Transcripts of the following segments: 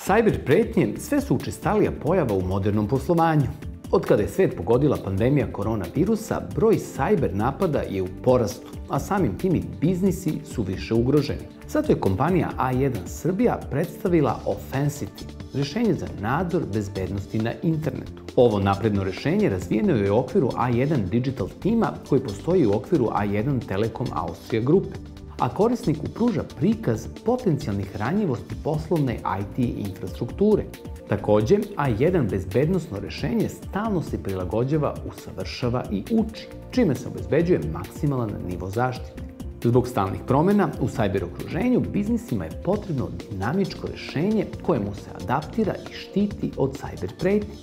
Cyber pretnje sve su učestalija pojava u modernom poslovanju. Od kada je svet pogodila pandemija koronavirusa, broj cyber napada je u porastu, a samim tim i biznisi su više ugroženi. Zato je kompanija A1 Srbija predstavila Offensity, rešenje za nadzor bezbednosti na internetu. Ovo napredno rešenje razvijeno je u okviru A1 Digital tima koji postoji u okviru A1 Telekom Austrija grupe, a korisniku pruža prikaz potencijalnih ranjivosti poslovne IT infrastrukture. Takođe, A1 bezbednosno rešenje stalno se prilagođava, usavršava i uči, čime se obezbeđuje maksimalan nivo zaštite. Zbog stalnih promena u cyber okruženju, biznisima je potrebno dinamičko rešenje koje mu se adaptira i štiti od cyber pretnji.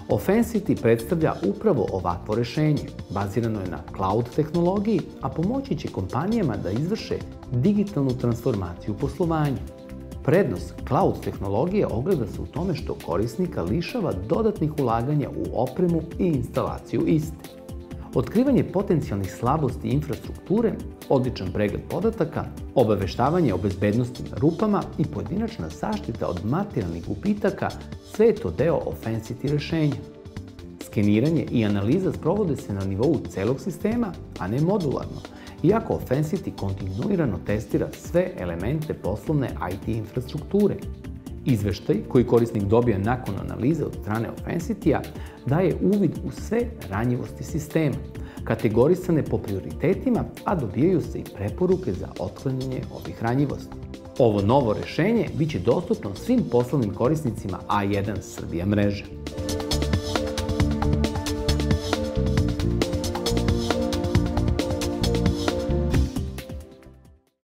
Offensity predstavlja upravo ovakvo rešenje. Bazirano je na cloud tehnologiji, a pomoći će kompanijama da izvrše digitalnu transformaciju poslovanja. Prednost cloud tehnologije ogleda se u tome što korisnika lišava dodatnih ulaganja u opremu i instalaciju iste. Otkrivanje potencijalnih slabosti infrastrukture, odličan pregled podataka, obaveštavanje o bezbednostim rupama i pojedinačna zaštita od materijalnih gubitaka, sve je to deo Offensity rešenja. Skeniranje i analiza sprovode se na nivou celog sistema, a ne modularno, iako Offensity kontinuirano testira sve elemente poslovne IT infrastrukture. Izveštaj koji korisnik dobija nakon analize od strane Offensity-a daje uvid u sve ranjivosti sistema, kategorisane po prioritetima, a dobijaju se i preporuke za otklanjanje ovih ranjivosti. Ovo novo rešenje biće dostupno svim poslovnim korisnicima A1 Srbija mreže.